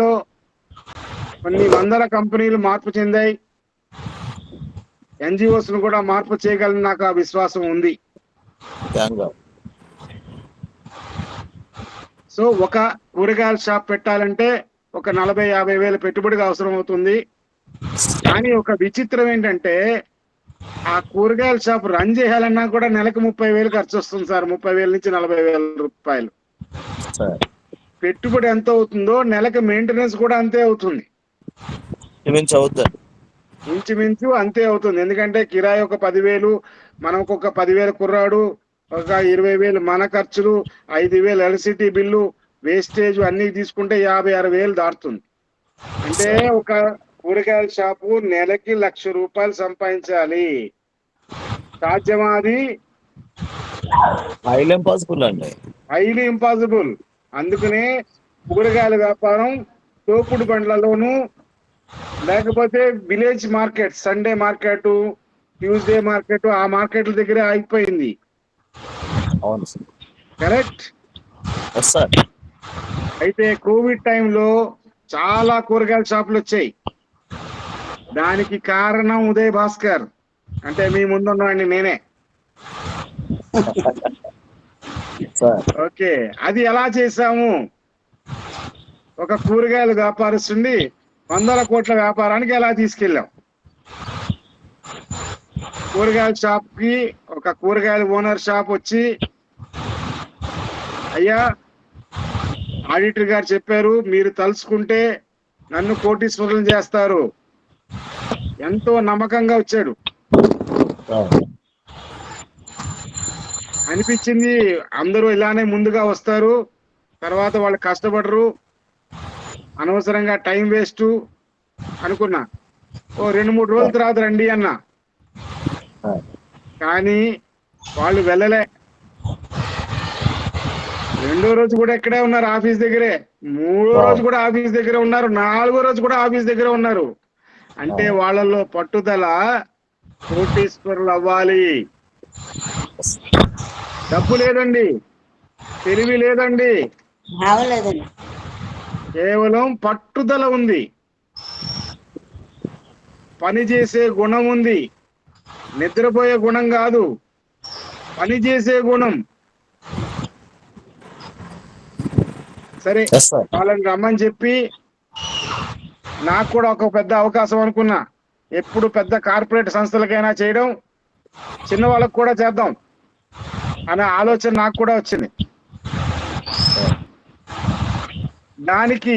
లో కొన్ని వందల కంపెనీలు మార్పు చెందాయి. ఎన్జిఓస్ ను కూడా మార్పు చేయగలని నాకు ఆ విశ్వాసం ఉంది. సో ఒక కూరగాయల షాప్ పెట్టాలంటే ఒక 40-50 వేల పెట్టుబడిగా అవసరం అవుతుంది. కానీ ఒక విచిత్రం ఏంటంటే ఆ కూరగాయల షాప్ రన్ చేయాలన్నా కూడా నెలకు 30,000 ఖర్చు వస్తుంది సార్. 30,000 నుంచి 40,000 రూపాయలు. పెట్టుబడి ఎంత అవుతుందో నెలకు మెయింటెనెన్స్ కూడా అంతే అవుతుంది. ఇంచుమించు అంతే అవుతుంది. ఎందుకంటే కిరాయి ఒక 10,000, మనకు ఒక 10,000 కుర్రాడు, ఒక 20,000 మన ఖర్చులు, 5,000 ఎలక్ట్రిసిటీ బిల్లు, వేస్టేజ్ అన్ని తీసుకుంటే 50-60 వేలు దాటుతుంది. అంటే ఒక కూరగాయల షాపు నెలకి ₹1,00,000 సంపాదించాలి. సాధ్యమా అది? హైలీ ఇంపాసిబుల్ అండి. Highly impossible. అందుకనే కూరగాయల వ్యాపారం తోపుడు బండ్లలోనూ, లేకపోతే village market, Sunday market, Tuesday market, ఆ మార్కెట్ల దగ్గరే ఆగిపోయింది. అవును సార్. కరెక్ట్. సార్ అయితే కోవిడ్ టైంలో చాలా కూరగాయల షాపులు వచ్చాయి. దానికి కారణం ఉదయ్ భాస్కర్, అంటే మీ ముందున్నాండి నేనే. ఓకే, అది ఎలా చేశాము? ఒక కూరగాయల వ్యాపారస్తుని 100 కోట్ల వ్యాపారానికి ఎలా తీసుకెళ్ళాం? కూరగాయల షాప్ కి ఒక కూరగాయల ఓనర్ షాప్ వచ్చి, అయ్యా ఆడిటర్ గారు చెప్పారు మీరు తలుచుకుంటే నన్ను కోటీశ్వరులను చేస్తారు. ఎంతో నమ్మకంగా వచ్చాడు. అనిపించింది అందరూ ఇలానే ముందుగా వస్తారు, తర్వాత వాళ్ళు కష్టపడరు, అనవసరంగా టైం వేస్ట్ అనుకున్నా. ఓ 2-3 రోజుల తర్వాత రండి అన్నా, కానీ వాళ్ళు వెళ్ళలే. రెండో రోజు కూడా ఇక్కడే ఉన్నారు, ఆఫీస్ దగ్గరే. మూడో రోజు కూడా ఆఫీస్ దగ్గరే ఉన్నారు. 4వ రోజు కూడా ఆఫీస్ దగ్గరే ఉన్నారు. అంటే వాళ్ళలో పట్టుదల కోటీశ్వరులు అవ్వాలి. డబ్బు లేదండి, తెలివి లేదండి, కేవలం పట్టుదల ఉంది, పని చేసే గుణం ఉంది. నిద్రపోయే గుణం కాదు, పని చేసే గుణం. సరే, వాళ్ళని రమ్మని చెప్పి నాకు కూడా ఒక పెద్ద అవకాశం అనుకున్నా. ఎప్పుడు పెద్ద కార్పొరేట్ సంస్థలకైనా చేయడం, చిన్న వాళ్ళకు కూడా చేద్దాం అనే ఆలోచన నాకు కూడా వచ్చింది. దానికి